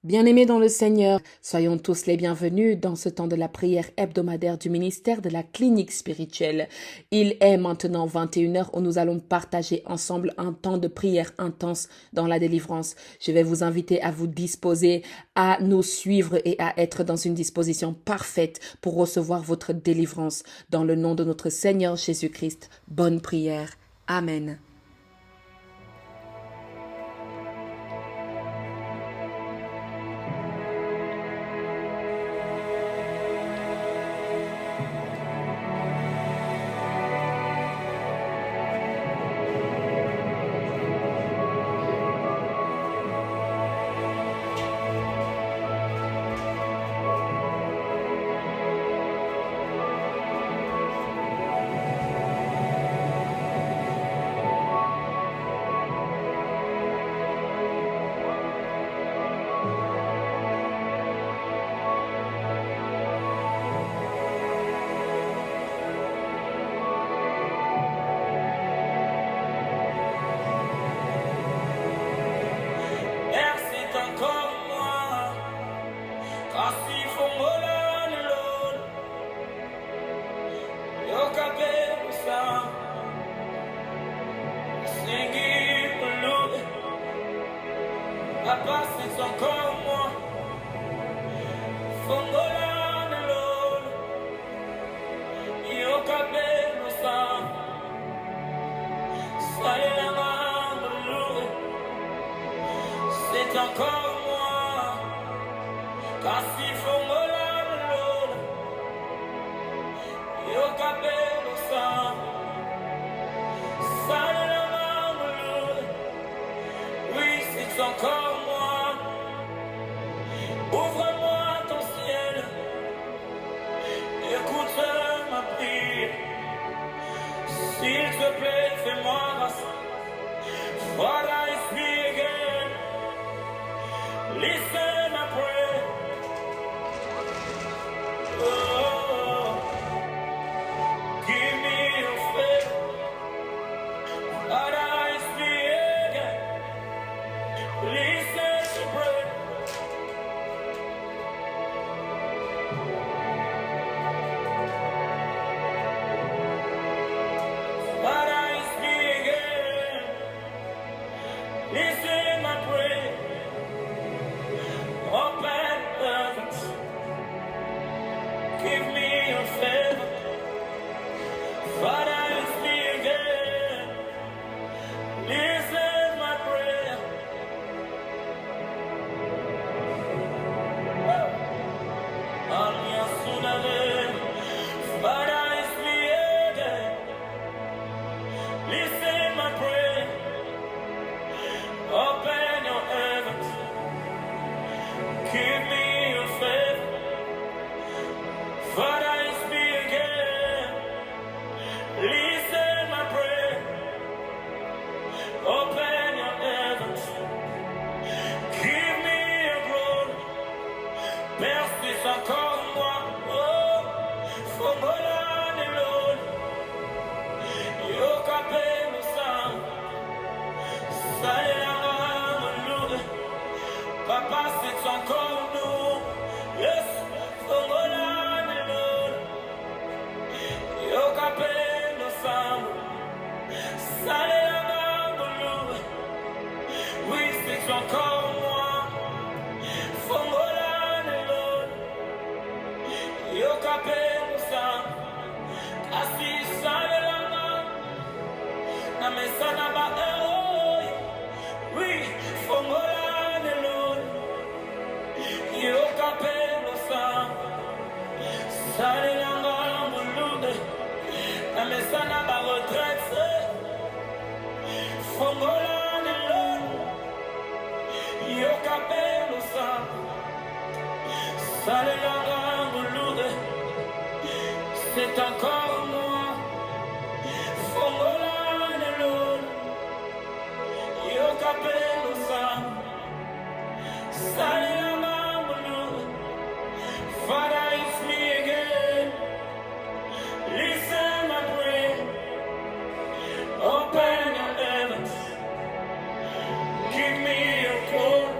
Bien-aimés dans le Seigneur, soyons tous les bienvenus dans ce temps de la prière hebdomadaire du ministère de la clinique spirituelle. Il est maintenant 21 heures où nous allons partager ensemble un temps de prière intense dans la délivrance. Je vais vous inviter à vous disposer, à nous suivre et à être dans une disposition parfaite pour recevoir votre délivrance. Dans le nom de notre Seigneur Jésus-Christ, bonne prière. Amen. Papa, c'est encore moi. Fongolane Lord. Yo cabelo sam. Saïla Lord. C'est encore moi. Kasi Fongolane Lord. Yo cabelo sam. Saïla Lord. Oui, c'est encore moi. Ouvre-moi ton ciel, écoute ma prière. S'il te plaît, fais-moi grâce. Father, it's me again. Listen, I pray. Oh, give me your faith. Father, it's me again. Listen, I pray. Listen, my prayer. Open heavens. Give me your favor. Father, it's me again. Listen, my prayer. Father, it's me again. Listen, my prayer. Open your heavens. Give me your faith. Father, it's me again. Listen my prayer. Open your heavens. Give me your glory. Père, c'est encore moi. Oh, faut me donner l'eau. Yo capé le sang. Papa, c'est encore nous. Yes, Fongolane Lord. Yo capello sam. Saléana Lord. Oui, c'est encore moi. Fongolane Lord. Yo capello sam. Assis saléana. Na mesana ba eroi. Oui, Fongolane Lord. Yo capello sam. Saléana Lord. Na mesana ba retraite. Fongolane Lord. Yo capello sam. Saléana Lord. C'est encore moi. Fongolane Lord. Yo capello sam. Saléana Lord. Father, it's me again. Listen my prayer. Open your heavens. Give me your glory.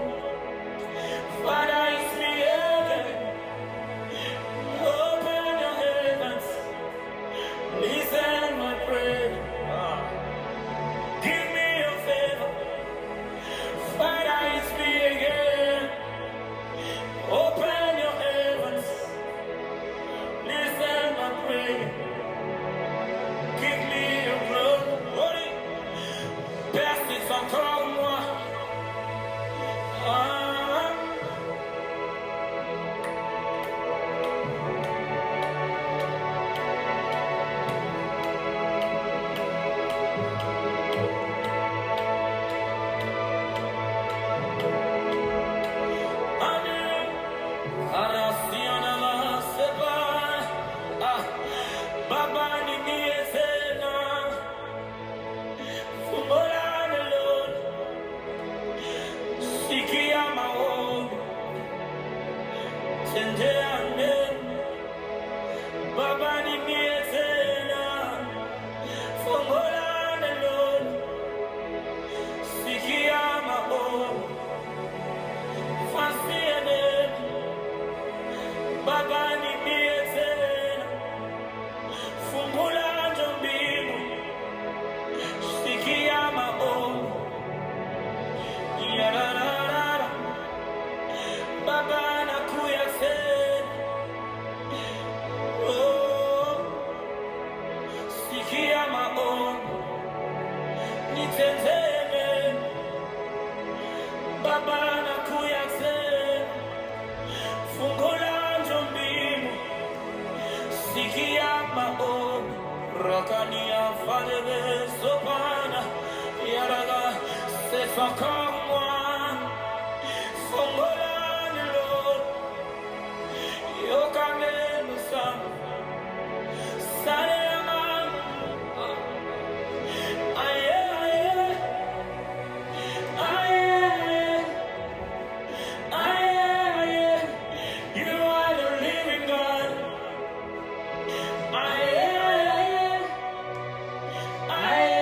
C'est encore moi, Fongolani Lord, Yokame Musam, Salema, Aye, Aye, Aye, you are the living God, Aye, Aye,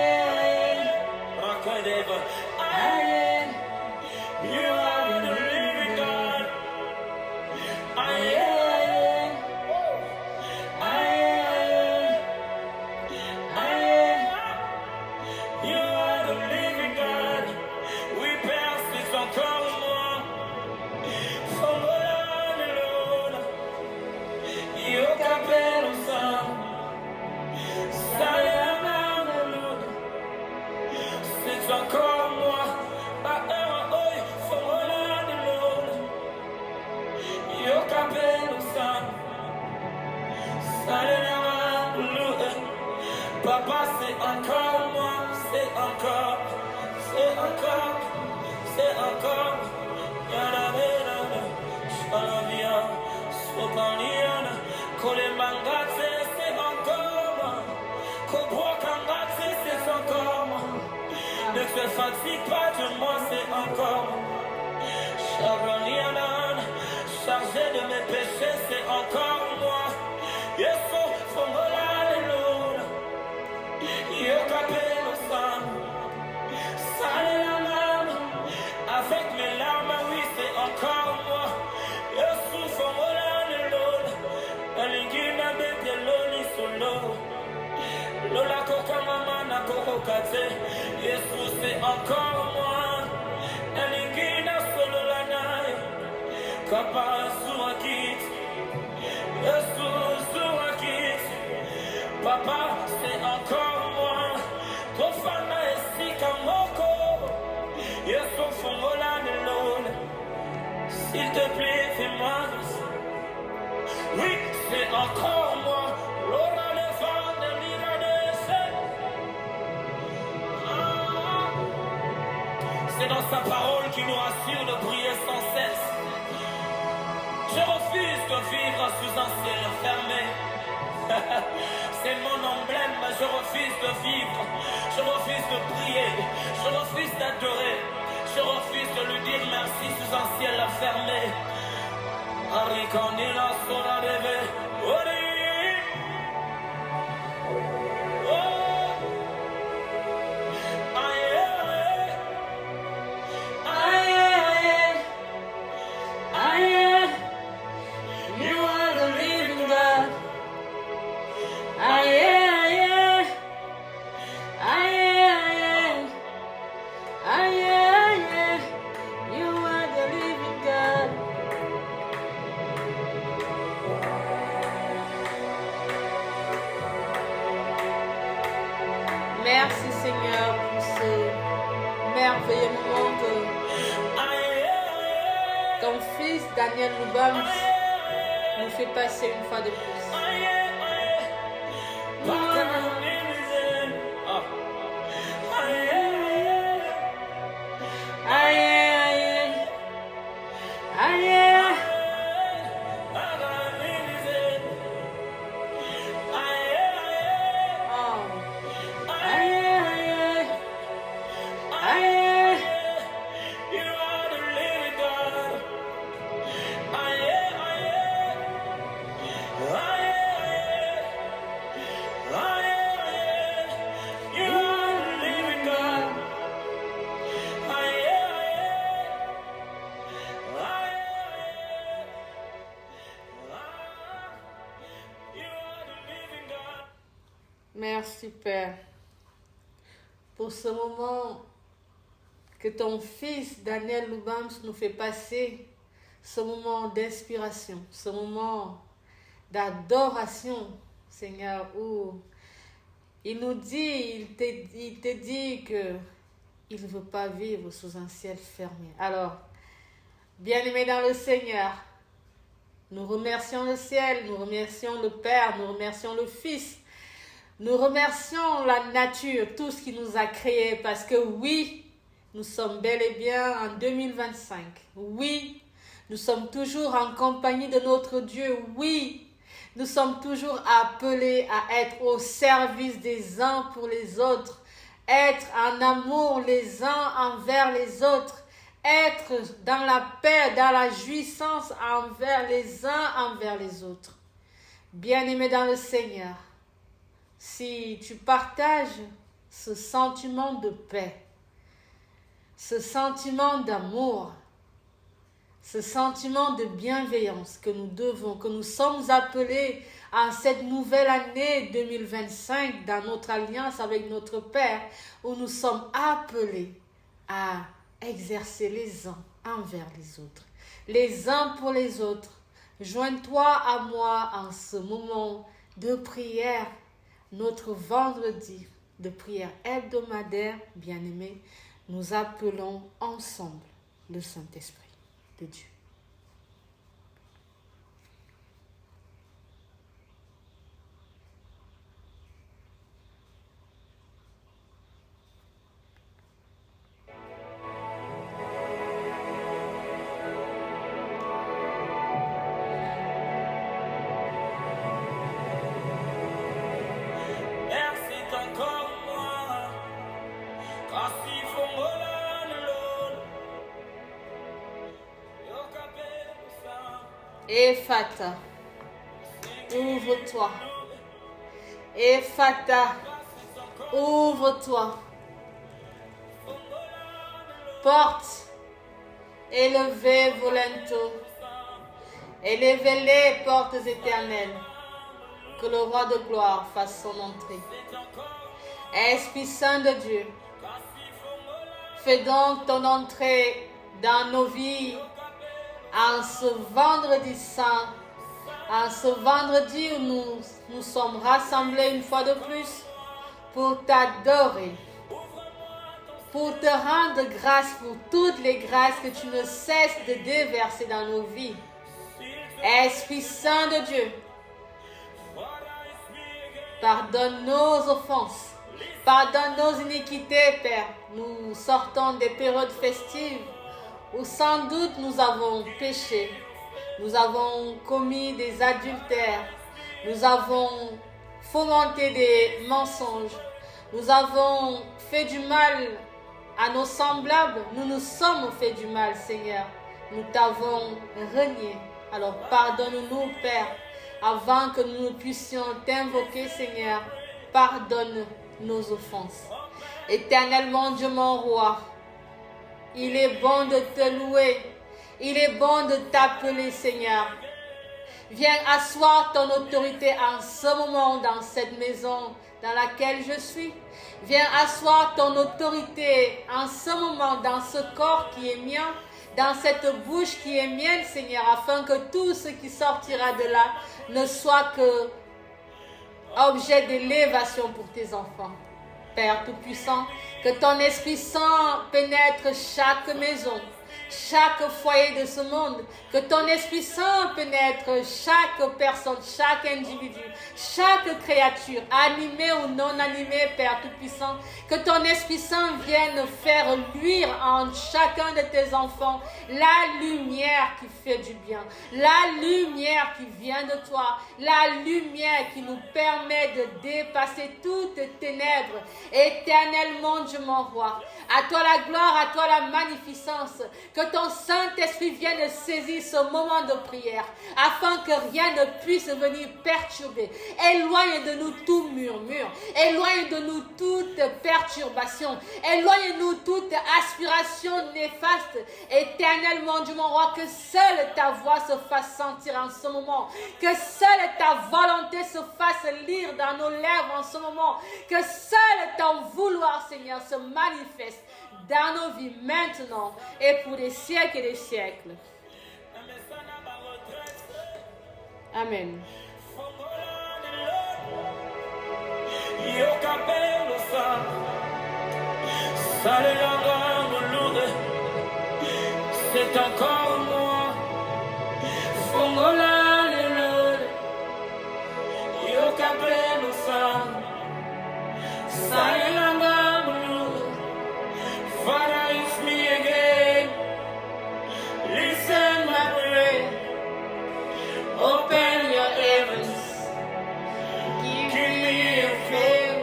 Rakadeva, Aye, you are the living God, Aye, you are the living God. We persiste encore moi. Fongolani Lord, Yokapelo Sam, Sayama Lord, c'est encore moi. Oi, Fongolani Lord, Yokapelo Sam, Sayama Lord. Papa, c'est encore moi, c'est encore, c'est encore, c'est encore. Yadabera, Shalavia, Sopaniana, Kolemangate, c'est encore moi. Kobwakangate, c'est encore moi. Ne te fatigue pas de moi, c'est encore moi. Shavraniana, chargé de mes péchés, c'est encore moi. Yeso, Fongolani Lord, Yokapelo Sam, Salema, avec mes larmes, oui, c'est encore moi. Yesu, Fongolani Lord, Alingina Bete Loni Solo, Lola Koka Mama na Kokokate, Yesu, c'est encore moi. Alingina Solo Lanai, Kapa Suakit, Yesu Suakit, Papa, c'est encore moi. Tofana Esika Moko, Yesu Fongolani Lord, s'il te plaît, fais-moi grâce. Oui, c'est encore moi. Lora de Fande, Lira de Sel. C'est dans sa parole qui nous rassure de prier sans cesse. Je refuse de vivre sous un ciel fermé. C'est mon emblème, je refuse de vivre. Je refuse de prier. Je refuse d'adorer. Je refuse de lui dire merci sous un ciel fermé. Arikandila sora deve. Ori. Oh. Aye, aye, aye. You are the living God. Aye, aye, aye, you are the living God. Merci Seigneur pour ce merveilleux moment que ton fils Daniel Lubam nous fait passer une fois de plus. You are the living God. Merci Père pour ce moment que ton fils Daniel Loubams nous fait passer, ce moment d'inspiration, ce moment d'adoration, Seigneur, où il nous dit, il te dit que il ne veut pas vivre sous un ciel fermé. Alors, bien-aimés dans le Seigneur, nous remercions le ciel, nous remercions le Père, nous remercions le Fils, nous remercions la nature, tout ce qui nous a créés, parce que oui, nous sommes bel et bien en 2025. Oui, nous sommes toujours en compagnie de notre Dieu. Oui, nous sommes toujours appelés à être au service des uns pour les autres, être en amour les uns envers les autres, être dans la paix, dans la jouissance envers les uns envers les autres. Bien-aimés dans le Seigneur, si tu partages ce sentiment de paix, ce sentiment d'amour, ce sentiment de bienveillance que nous sommes appelés en cette nouvelle année 2025 dans notre alliance avec notre Père, où nous sommes appelés à exercer les uns envers les autres, les uns pour les autres. Joins-toi à moi en ce moment de prière, notre vendredi de prière hebdomadaire, bien-aimés. Nous appelons ensemble le Saint-Esprit de Dieu. Ephata, ouvre-toi. Ephata, ouvre-toi. Porte, élevez vos linteaux. Élevez-les, portes éternelles. Que le roi de gloire fasse son entrée. Esprit Saint de Dieu, fais donc ton entrée dans nos vies en ce vendredi saint, en ce vendredi où nous sommes rassemblés une fois de plus pour t'adorer, pour te rendre grâce pour toutes les grâces que tu ne cesses de déverser dans nos vies. Esprit Saint de Dieu, pardonne nos offenses, pardonne nos iniquités, Père. Nous sortons des périodes festives où sans doute nous avons péché, nous avons commis des adultères, nous avons fomenté des mensonges, nous avons fait du mal à nos semblables, nous nous sommes fait du mal, Seigneur, nous t'avons renié. Alors pardonne-nous, Père, avant que nous puissions t'invoquer, Seigneur, pardonne nos offenses. Éternel mon Dieu, mon roi, il est bon de te louer. Il est bon de t'appeler, Seigneur. Viens asseoir ton autorité en ce moment dans cette maison dans laquelle je suis. Viens asseoir ton autorité en ce moment dans ce corps qui est mien, dans cette bouche qui est mienne, Seigneur, afin que tout ce qui sortira de là ne soit que objet d'élévation pour tes enfants. Père Tout-Puissant, que ton Esprit Saint pénètre chaque maison, chaque foyer de ce monde, que ton Esprit Saint pénètre chaque personne, chaque individu, chaque créature, animée ou non animée, Père Tout-Puissant, que ton Esprit Saint vienne faire luire en chacun de tes enfants la lumière qui fait du bien, la lumière qui vient de toi, la lumière qui nous permet de dépasser toutes ténèbres. Éternellement, Dieu mon roi, à toi la gloire, à toi la magnificence, que Que ton Saint-Esprit vienne saisir ce moment de prière afin que rien ne puisse venir perturber. Éloigne de nous tout murmure. Éloigne de nous toute perturbation. Éloigne de nous toute aspiration néfaste. Éternellement, Dieu mon roi, que seule ta voix se fasse sentir en ce moment. Que seule ta volonté se fasse lire dans nos lèvres en ce moment. Que seul ton vouloir, Seigneur, se manifeste dans nos vies maintenant et pour des siècles et des siècles. Amen. C'est encore moi. Fongola le yo capello sa salanga blue. Father, it's me again. Listen my prayer. Open your heavens. Give me a faith.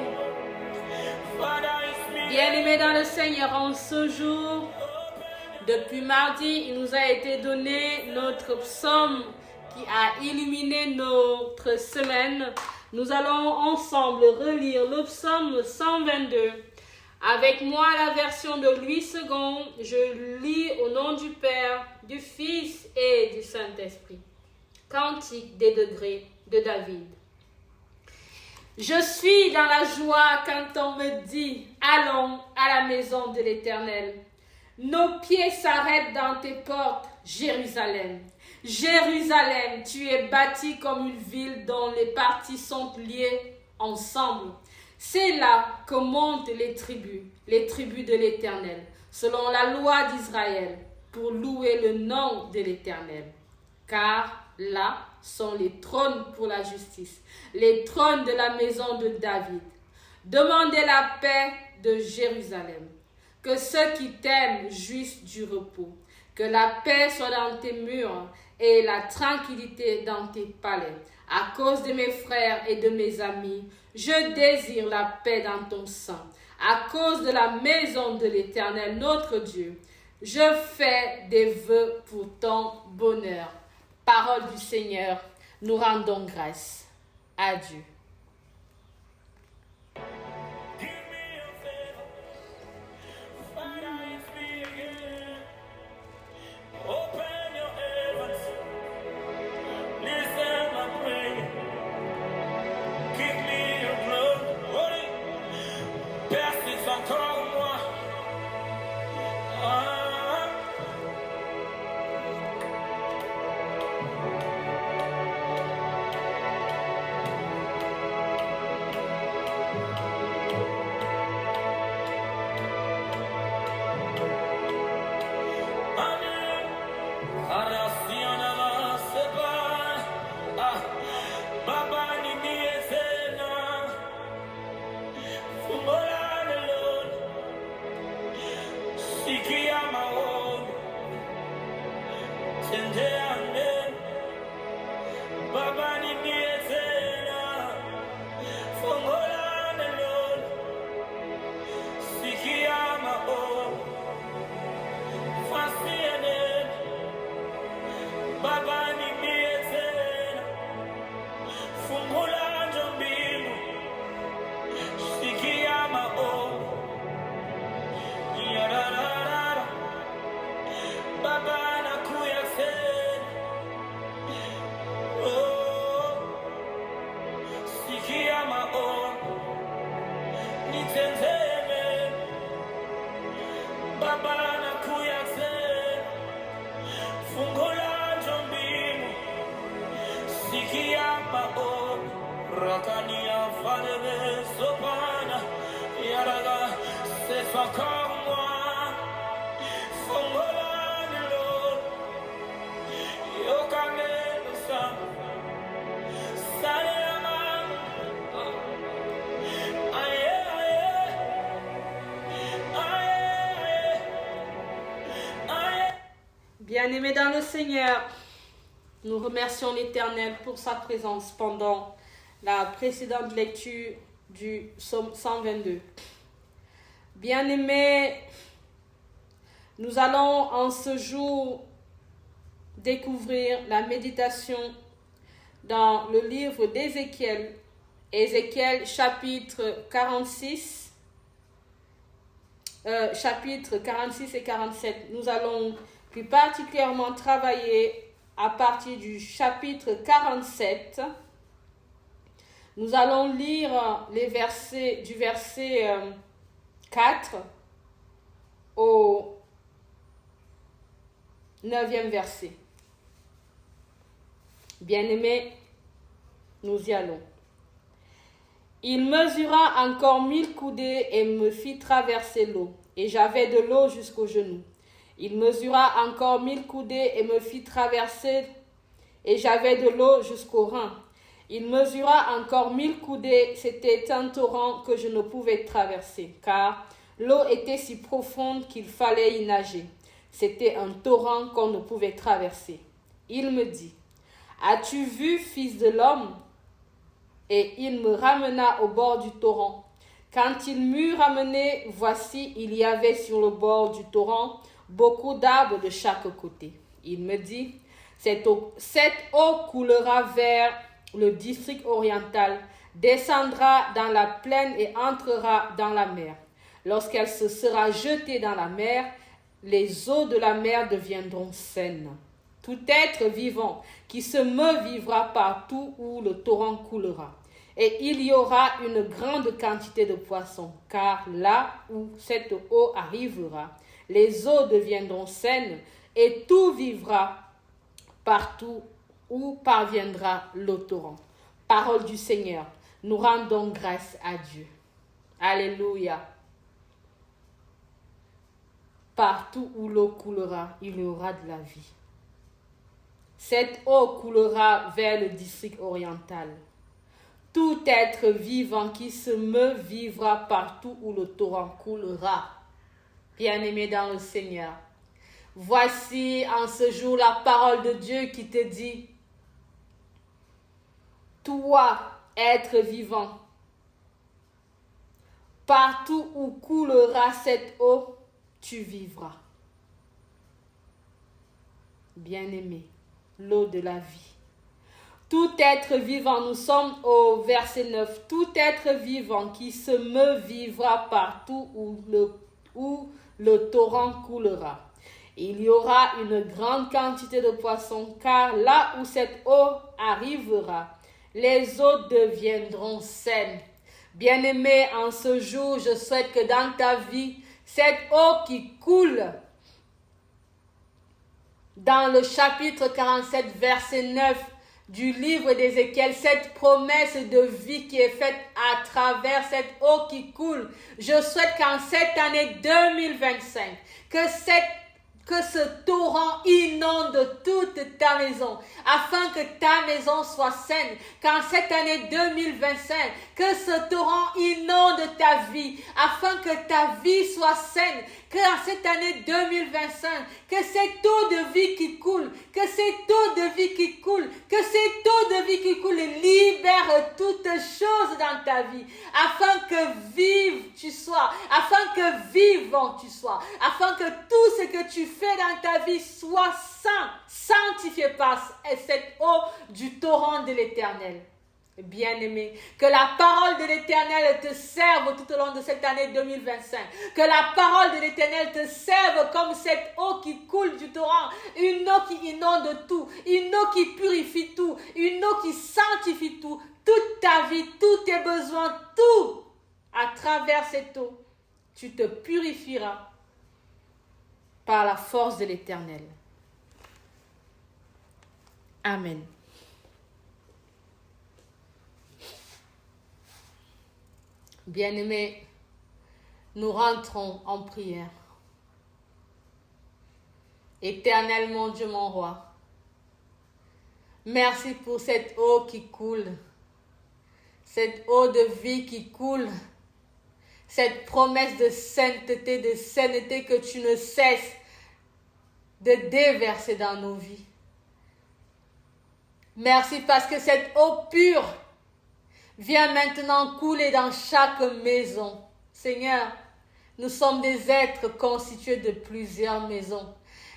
Father, it's me. Bien-aimés dans le Seigneur, en ce jour, depuis mardi, il nous a été donné notre psaume qui a illuminé notre semaine. Nous allons ensemble relire le psaume 122. Avec moi, la version de Louis II, je lis au nom du Père, du Fils et du Saint-Esprit. Cantique des degrés de David. Je suis dans la joie quand on me dit « Allons à la maison de l'Éternel ». Nos pieds s'arrêtent dans tes portes, Jérusalem. Jérusalem, tu es bâtie comme une ville dont les parties sont liées ensemble. C'est là que montent les tribus de l'Éternel, selon la loi d'Israël, pour louer le nom de l'Éternel. Car là sont les trônes pour la justice, les trônes de la maison de David. Demandez la paix de Jérusalem. Que ceux qui t'aiment jouissent du repos. Que la paix soit dans tes murs et la tranquillité dans tes palais. À cause de mes frères et de mes amis, je désire la paix dans ton sein. À cause de la maison de l'Éternel, notre Dieu, je fais des vœux pour ton bonheur. Parole du Seigneur, nous rendons grâce à Dieu. Bien-aimés dans le Seigneur, nous remercions l'Éternel pour sa présence pendant la précédente lecture du psaume 122. Bien-aimés, Nous allons en ce jour découvrir la méditation dans le livre d'Ézéchiel, Ézéchiel chapitre 46 et 47. Nous allons plus particulièrement travailler à partir du chapitre 47. Nous allons lire les versets du verset 4 au 9e verset. Bien-aimés, nous y allons. Il mesura encore 1000 coudées et me fit traverser l'eau, et j'avais de l'eau jusqu'aux genoux. Il mesura encore 1000 coudées et me fit traverser, et j'avais de l'eau jusqu'aux reins. Il mesura encore 1000 coudées, c'était un torrent que je ne pouvais traverser, car l'eau était si profonde qu'il fallait y nager. C'était un torrent qu'on ne pouvait traverser. Il me dit, « As-tu vu, fils de l'homme ?» Et il me ramena au bord du torrent. Quand il m'eut ramené, voici, il y avait sur le bord du torrent beaucoup d'arbres de chaque côté. Il me dit, cette eau coulera vers le district oriental, descendra dans la plaine et entrera dans la mer. Lorsqu'elle se sera jetée dans la mer, les eaux de la mer deviendront saines. Tout être vivant qui se meut vivra partout où le torrent coulera. Et il y aura une grande quantité de poissons, car là où cette eau arrivera, les eaux deviendront saines et tout vivra partout où parviendra le torrent. Parole du Seigneur, nous rendons grâce à Dieu. Alléluia. Partout où l'eau coulera, il y aura de la vie. Cette eau coulera vers le district oriental. Tout être vivant qui se meut vivra partout où le torrent coulera. Bien-aimé dans le Seigneur, voici en ce jour la parole de Dieu qui te dit, toi, être vivant, partout où coulera cette eau, tu vivras. Bien-aimé, l'eau de la vie. Tout être vivant, nous sommes au verset 9, tout être vivant qui se meut vivra partout où le torrent coulera. Il y aura une grande quantité de poissons, car là où cette eau arrivera, les eaux deviendront saines. Bien-aimé, en ce jour, je souhaite que dans ta vie, cette eau qui coule, dans le chapitre 47, verset 9 du livre d'Ézéchiel, cette promesse de vie qui est faite à travers cette eau qui coule, je souhaite qu'en cette année 2025, que ce torrent inonde toute ta maison, afin que ta maison soit saine. Qu'en cette année 2025, que ce torrent inonde ta vie, afin que ta vie soit saine. Qu'en cette année 2025, que cette eau de vie qui coule, que cette eau de vie qui coule, que cette eau de vie qui coule libère toutes choses dans ta vie, afin que vive tu sois, afin que vivant tu sois, afin que tout ce que tu fais dans ta vie soit saint, sanctifié par cette eau du torrent de l'Éternel. Bien-aimé, que la parole de l'Éternel te serve tout au long de cette année 2025. Que la parole de l'Éternel te serve comme cette eau qui coule du torrent. Une eau qui inonde tout. Une eau qui purifie tout. Une eau qui sanctifie tout. Toute ta vie, tous tes besoins, tout. À travers cette eau, tu te purifieras par la force de l'Éternel. Amen. Bien-aimés, nous rentrons en prière. Éternel mon Dieu, mon roi, merci pour cette eau qui coule, cette eau de vie qui coule, cette promesse de sainteté que tu ne cesses de déverser dans nos vies. Merci parce que cette eau pure vient maintenant couler dans chaque maison. Seigneur, Nous sommes des êtres constitués de plusieurs maisons.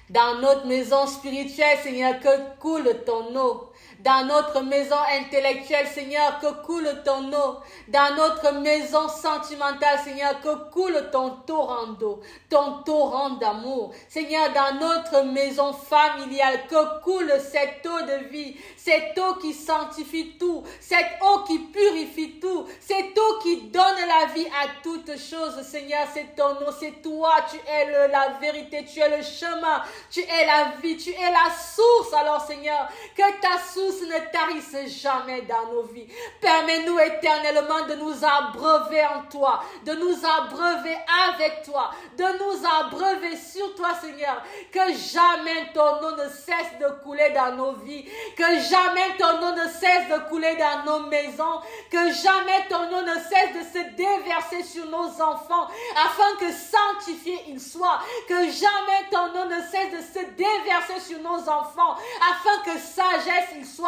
Dans notre maison spirituelle, Seigneur, que coule ton eau. Dans notre maison intellectuelle, Seigneur, que coule ton eau. Dans notre maison sentimentale, Seigneur, que coule ton torrent d'eau, ton torrent d'amour. Seigneur, dans notre maison familiale, que coule cette eau de vie, cette eau qui sanctifie tout, cette eau qui purifie tout, cette eau qui donne la vie à toutes choses. Seigneur, c'est ton eau, c'est toi, tu es la vérité, tu es le chemin, tu es la vie, tu es la source. Alors, Seigneur, que ta source ne tarisse jamais dans nos vies. Permets-nous éternellement de nous abreuver en toi, de nous abreuver avec toi, de nous abreuver sur toi, Seigneur. Que jamais ton eau ne cesse de couler dans nos vies, que jamais ton eau ne cesse de couler dans nos maisons, que jamais ton eau ne cesse de se déverser sur nos enfants, afin que sanctifiés ils soient, que jamais ton eau ne cesse de se déverser sur nos enfants, afin que sagesse ils soient,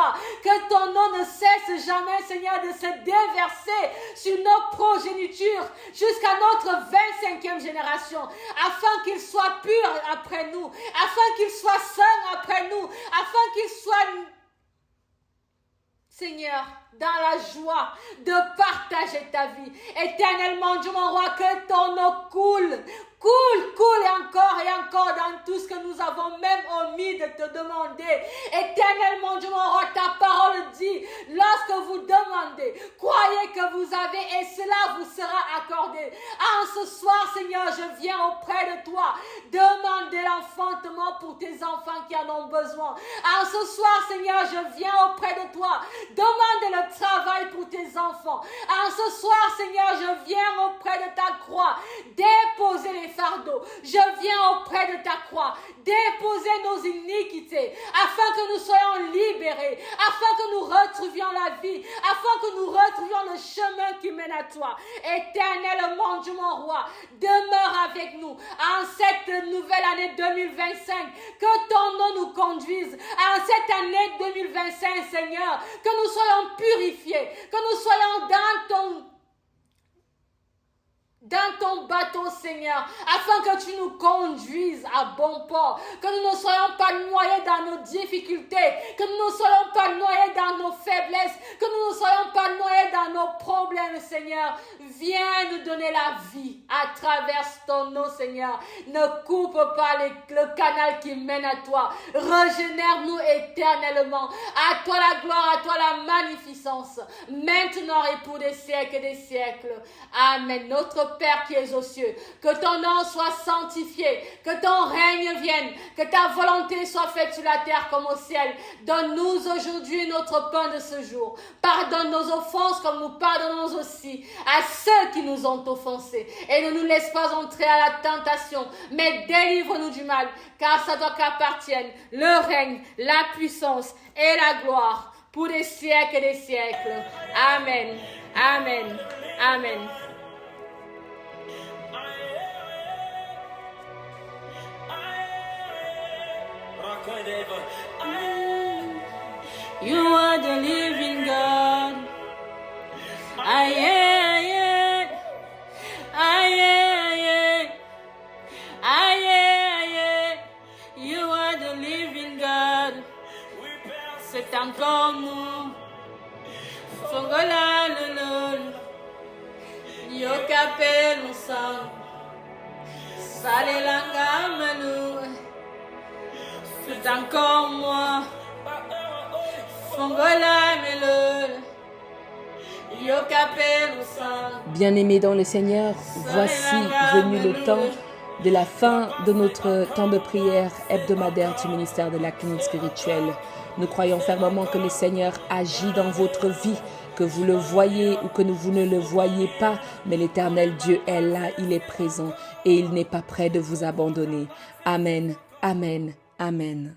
que ton nom ne cesse jamais, Seigneur, de se déverser sur nos progénitures jusqu'à notre 25e génération, afin qu'ils soient purs après nous, afin qu'ils soient saints après nous, afin qu'ils soient, Seigneur, dans la joie de partager ta vie. Éternellement, Dieu mon roi, que ton eau coule et encore dans tout ce que nous avons même omis de te demander. Éternellement, Dieu mon roi, ta parole dit, lorsque vous demandez, croyez que vous avez et cela vous sera accordé. En ce soir, Seigneur, je viens auprès de toi demander l'enfantement pour tes enfants qui en ont besoin. En ce soir, Seigneur, je viens auprès de toi demander le travail pour tes enfants. En ce soir, Seigneur, je viens auprès de ta croix déposer les fardeaux. Je viens auprès de ta croix déposer nos iniquités afin que nous soyons libérés, afin que nous retrouvions la vie, afin que nous retrouvions le chemin qui mène à toi. Éternellement, Dieu mon roi, demeure avec nous en cette nouvelle année 2025, que ton nom nous conduise en cette année 2025, Seigneur, que nous soyons purifiés, que nous soyons dans ton bateau, Seigneur, afin que tu nous conduises à bon port, que nous ne soyons pas noyés dans nos difficultés, que nous ne soyons pas noyés dans nos faiblesses, que nous ne soyons pas noyés dans nos problèmes, Seigneur. Viens nous donner la vie à travers ton eau, Seigneur. Ne coupe pas le canal qui mène à toi. Régénère-nous éternellement. À toi la gloire, à toi la magnificence, maintenant et pour des siècles et des siècles. Amen. Notre Père qui es aux cieux, que ton nom soit sanctifié, que ton règne vienne, que ta volonté soit faite sur la terre comme au ciel. Donne-nous aujourd'hui notre pain de ce jour. Pardonne nos offenses comme nous pardonnons aussi à ceux qui nous ont offensés. Et ne nous laisse pas entrer à la tentation, mais délivre-nous du mal, car ça doit qu'appartienne le règne, la puissance et la gloire pour des siècles et des siècles. Amen. Amen. Amen. You are the living God. You are the living God. C'est encore nous. Fongola lulul. Yo capel nous sang. Salelanga manu. C'est encore moi. Fongola melul. Yo capel nous sang. Bien-aimés dans le Seigneur, voici venu le temps de la fin de notre temps de prière hebdomadaire du ministère de la clinique spirituelle. Nous croyons fermement que le Seigneur agit dans votre vie, que vous le voyez ou que vous ne le voyez pas, mais l'Éternel Dieu est là, il est présent et il n'est pas prêt de vous abandonner. Amen, amen, amen.